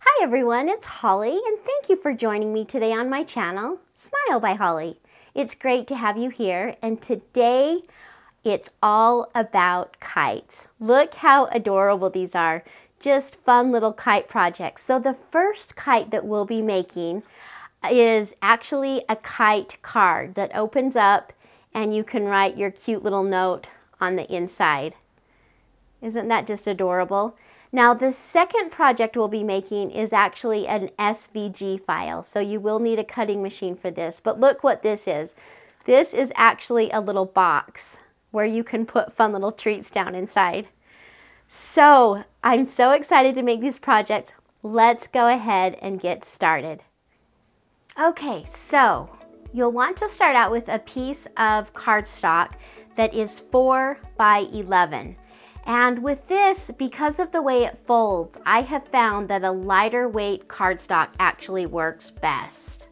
Hi everyone, it's Holly and thank you for joining me today on my channel, Smile by Holly. It's great to have you here and today it's all about kites. Look how adorable these are, just fun little kite projects. So the first kite that we'll be making is actually a kite card that opens up and you can write your cute little note on the inside. Isn't that just adorable? Now the second project we'll be making is actually an SVG file, so you will need a cutting machine for this. But look what this is. This is actually a little box where you can put fun little treats down inside. So I'm so excited to make these projects. Let's go ahead and get started. Okay, so you'll want to start out with a piece of cardstock that is 4 by 11. And with this, because of the way it folds, I have found that a lighter weight cardstock actually works best.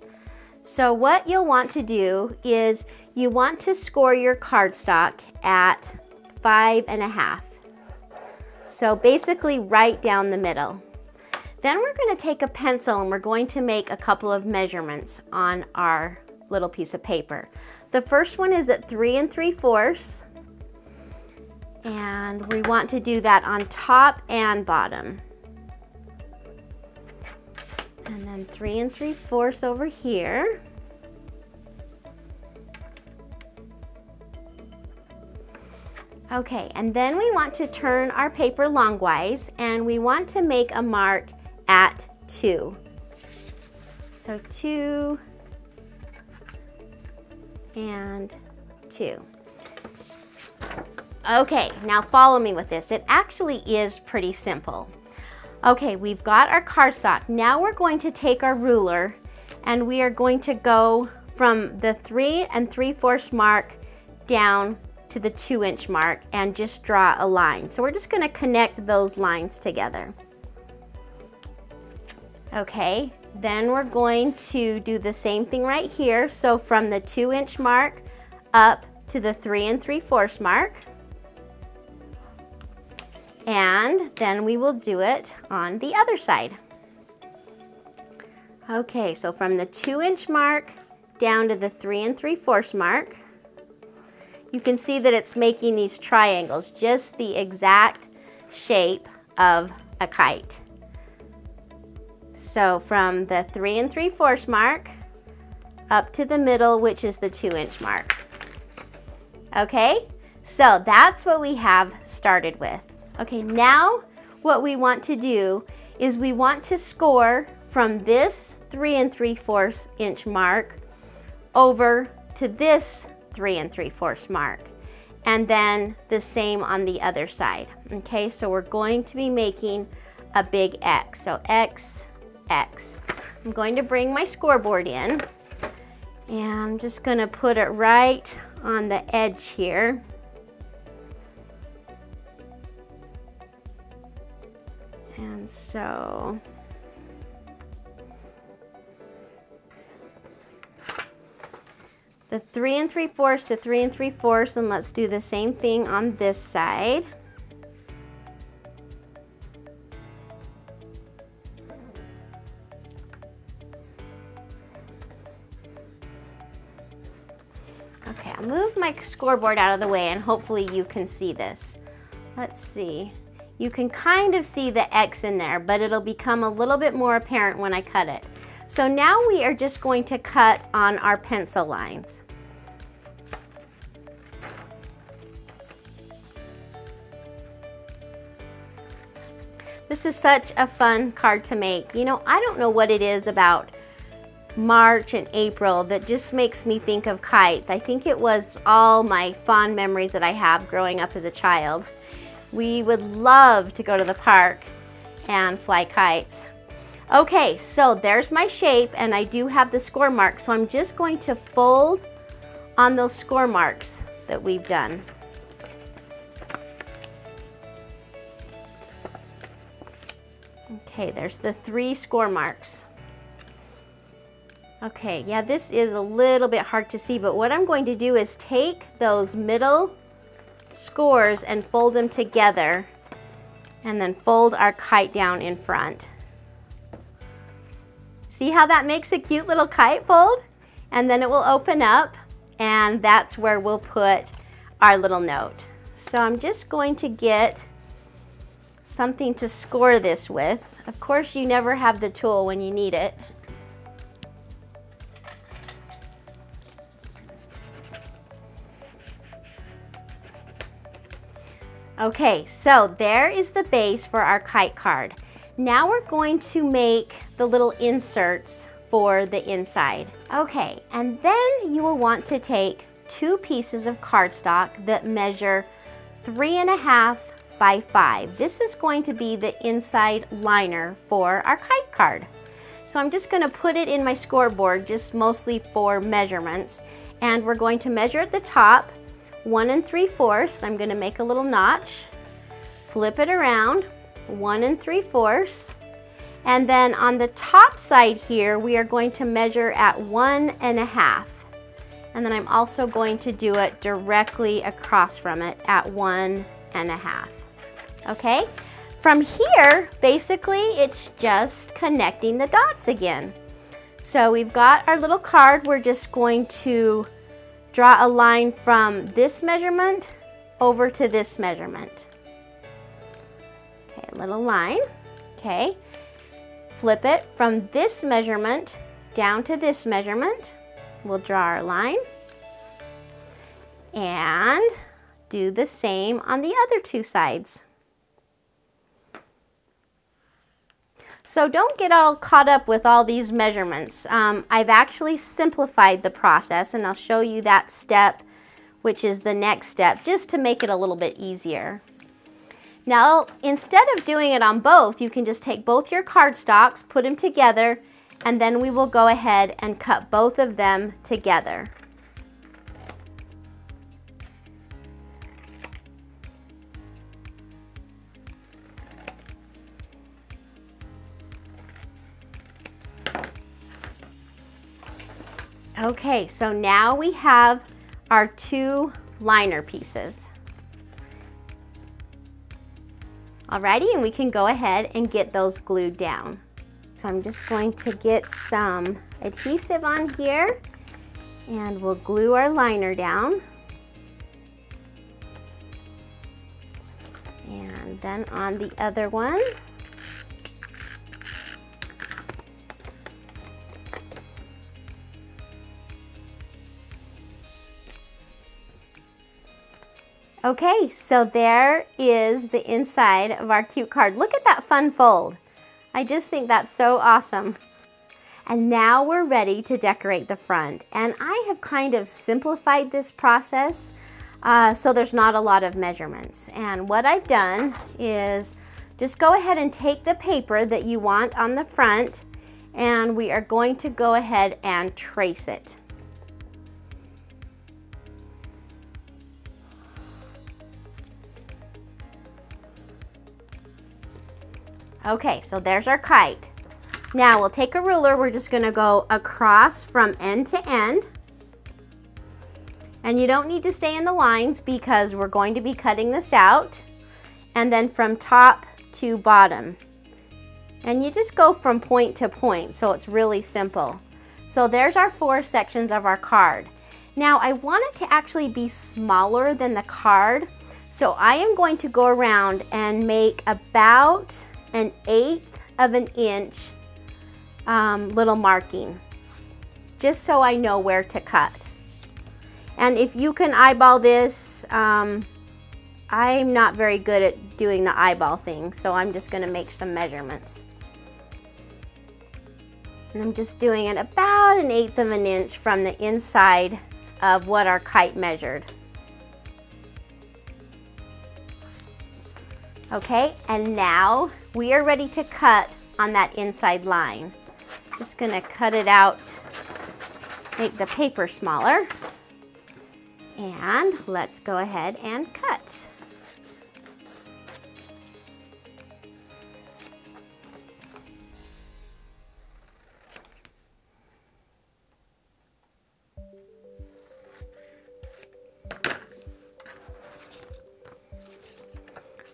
So what you'll want to do is you want to score your cardstock at 5.5. So basically right down the middle. Then we're going to take a pencil and we're going to make a couple of measurements on our little piece of paper. The first one is at 3 3/4. And we want to do that on top and bottom. And then 3 3/4 over here. Okay, and then we want to turn our paper longwise and we want to make a mark at 2. So 2 and 2. Okay, now follow me with this. It actually is pretty simple. Okay, we've got our cardstock. Now we're going to take our ruler and we are going to go from the 3 3/4 mark down to the 2-inch mark and just draw a line. So we're just going to connect those lines together. Okay, then we're going to do the same thing right here. So from the 2-inch mark up to the 3 3/4 mark. And then we will do it on the other side. Okay, so from the 2-inch mark down to the 3 3/4 mark, you can see that it's making these triangles, just the exact shape of a kite. So from the 3 3/4 mark up to the middle, which is the 2-inch mark. Okay, so that's what we have started with. Okay, now what we want to do is we want to score from this 3 3/4 inch mark over to this 3 3/4 mark, and then the same on the other side. Okay, so we're going to be making a big X. So X, X. I'm going to bring my scoreboard in, and I'm just going to put it right on the edge here. And so the 3 3/4 to 3 3/4, and let's do the same thing on this side. Okay, I'll move my scoreboard out of the way and hopefully you can see this. Let's see. You can kind of see the X in there, but it'll become a little bit more apparent when I cut it. So now we are just going to cut on our pencil lines. This is such a fun card to make. You know, I don't know what it is about March and April that just makes me think of kites. I think it was all my fond memories that I have growing up as a child. We would love to go to the park and fly kites. Okay, so there's my shape and I do have the score marks, so I'm just going to fold on those score marks that we've done. Okay, there's the 3 score marks. Okay, yeah, this is a little bit hard to see, but what I'm going to do is take those middle scores and fold them together and then fold our kite down in front. See how that makes a cute little kite fold? And then it will open up, and that's where we'll put our little note. So I'm just going to get something to score this with. Of course, you never have the tool when you need it. Okay, so there is the base for our kite card. Now we're going to make the little inserts for the inside. Okay, and then you will want to take 2 pieces of cardstock that measure 3.5 by 5. This is going to be the inside liner for our kite card. So I'm just going to put it in my scoreboard, just mostly for measurements. And we're going to measure at the top 1 3/4. I'm going to make a little notch, flip it around, 1 3/4. And then on the top side here, we are going to measure at 1.5. And then I'm also going to do it directly across from it at 1.5. Okay? From here, basically, it's just connecting the dots again. So we've got our little card. We're just going to draw a line from this measurement over to this measurement. Okay, a little line. Okay. Flip it from this measurement down to this measurement. We'll draw our line. And do the same on the other 2 sides. So don't get all caught up with all these measurements. I've actually simplified the process, and I'll show you that step, which is the next step, just to make it a little bit easier. Now, instead of doing it on both, you can just take both your cardstocks, put them together, and then we will go ahead and cut both of them together. Okay, so now we have our 2 liner pieces. Alrighty, and we can go ahead and get those glued down. So I'm just going to get some adhesive on here, and we'll glue our liner down. And then on the other one. Okay, so there is the inside of our cute card. Look at that fun fold. I just think that's so awesome. And now we're ready to decorate the front. And I have kind of simplified this process so there's not a lot of measurements. And what I've done is just go ahead and take the paper that you want on the front, and we are going to go ahead and trace it. Okay, so there's our kite. Now we'll take a ruler, we're just gonna go across from end to end. And you don't need to stay in the lines because we're going to be cutting this out. And then from top to bottom. And you just go from point to point, so it's really simple. So there's our 4 sections of our card. Now I want it to actually be smaller than the card, so I am going to go around and make about 1/8 of an inch little marking, just so I know where to cut. And if you can eyeball this, I'm not very good at doing the eyeball thing, so I'm just going to make some measurements. And I'm just doing it about 1/8 of an inch from the inside of what our kite measured. Okay, and now we are ready to cut on that inside line. Just gonna cut it out, make the paper smaller, and let's go ahead and cut.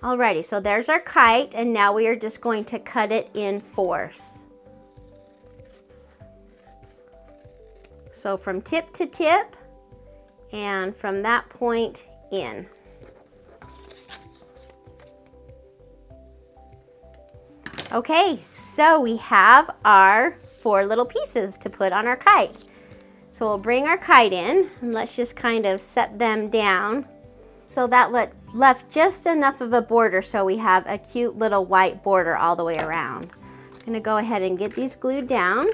Alrighty, so there's our kite, and now we are just going to cut it in 4s. So from tip to tip and from that point in. Okay, so we have our 4 little pieces to put on our kite. So we'll bring our kite in and let's just kind of set them down. So that left just enough of a border so we have a cute little white border all the way around. I'm gonna go ahead and get these glued down.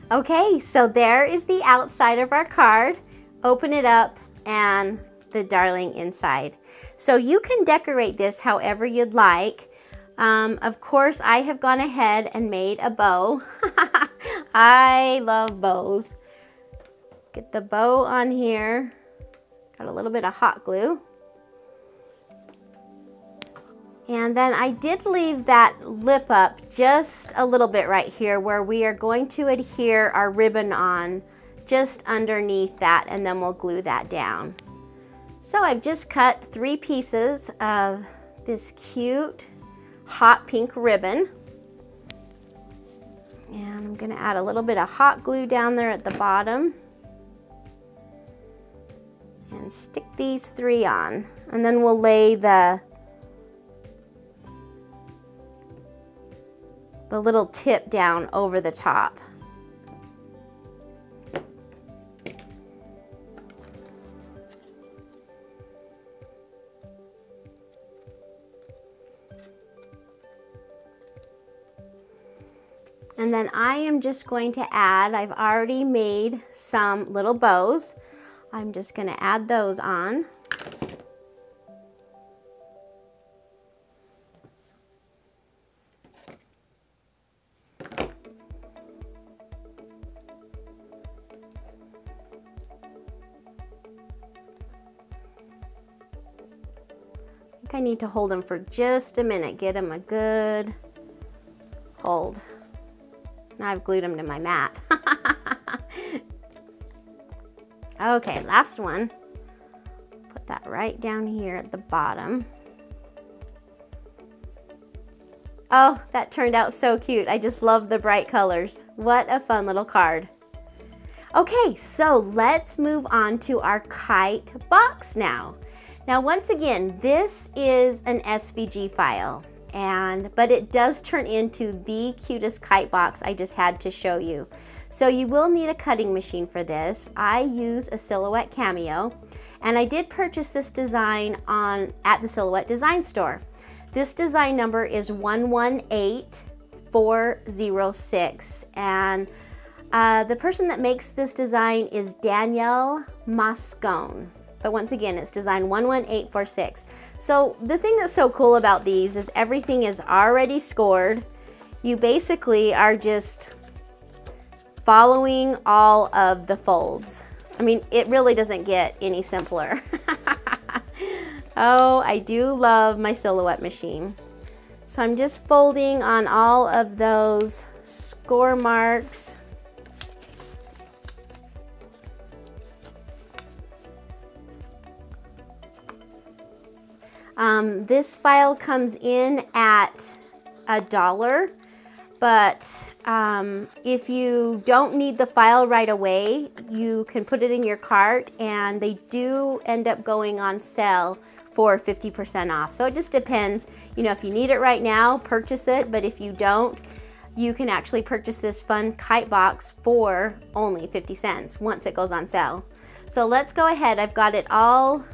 Okay, so there is the outside of our card. Open it up and the darling inside. So you can decorate this however you'd like. Of course, I have gone ahead and made a bow. I love bows. Get the bow on here. Got a little bit of hot glue. And then I did leave that lip up just a little bit right here where we are going to adhere our ribbon on just underneath that, and then we'll glue that down. So I've just cut 3 pieces of this cute hot pink ribbon. And I'm gonna add a little bit of hot glue down there at the bottom. And stick these 3 on. And then we'll lay the little tip down over the top. And then I am just going to add, I've already made some little bows. I'm just going to add those on. I need to hold them for just a minute, get them a good hold. Now I've glued them to my mat. Okay, last one. Put that right down here at the bottom. Oh, that turned out so cute. I just love the bright colors. What a fun little card. Okay, so let's move on to our kite box now. Now, once again, this is an SVG file, but it does turn into the cutest kite box I just had to show you. So you will need a cutting machine for this. I use a Silhouette Cameo, and I did purchase this design at the Silhouette Design Store. This design number is 118406, and the person that makes this design is Danielle Moscone. But once again, it's design 11846. So the thing that's so cool about these is everything is already scored. You basically are just following all of the folds. I mean, it really doesn't get any simpler. Oh, I do love my Silhouette machine. So I'm just folding on all of those score marks. This file comes in at $1, but if you don't need the file right away, you can put it in your cart, and they do end up going on sale for 50% off. So it just depends, you know, if you need it right now, purchase it, but if you don't, you can actually purchase this fun kite box for only 50 cents once it goes on sale. So let's go ahead. I've got it all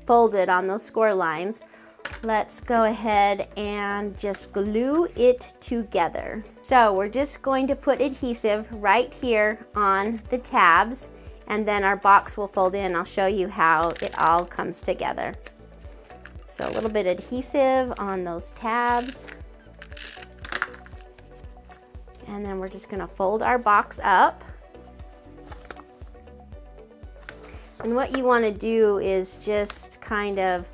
folded on those score lines. Let's go ahead and just glue it together. So we're just going to put adhesive right here on the tabs, and then our box will fold in. I'll show you how it all comes together. So a little bit of adhesive on those tabs. And then we're just gonna fold our box up. And what you wanna do is just kind of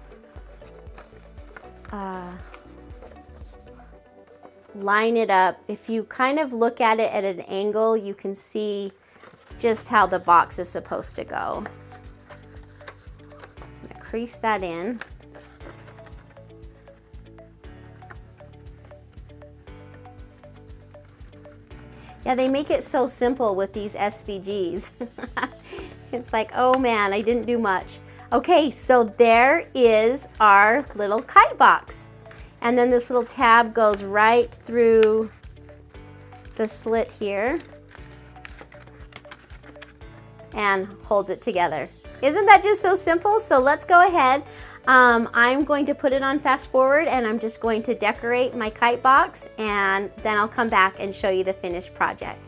line it up. If you kind of look at it at an angle, you can see just how the box is supposed to go. I'm gonna crease that in. Yeah, they make it so simple with these SVGs. It's like, oh man, I didn't do much. Okay, so there is our little kite box. And then this little tab goes right through the slit here and holds it together. Isn't that just so simple? So let's go ahead. I'm going to put it on fast forward and I'm just going to decorate my kite box, and then I'll come back and show you the finished project.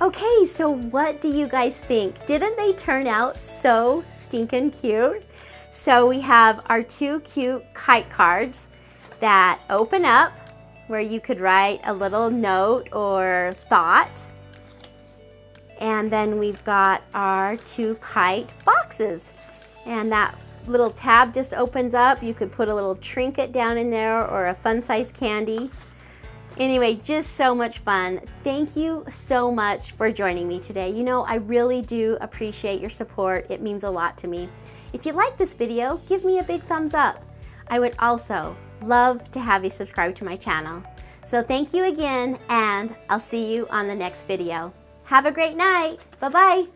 Okay, so what do you guys think? Didn't they turn out so stinking cute? So we have our two cute kite cards that open up where you could write a little note or thought. And then we've got our two kite boxes. And that little tab just opens up. You could put a little trinket down in there or a fun-size candy. Anyway, just so much fun. Thank you so much for joining me today. You know, I really do appreciate your support. It means a lot to me. If you like this video, give me a big thumbs up. I would also love to have you subscribe to my channel. So thank you again, and I'll see you on the next video. Have a great night. Bye-bye.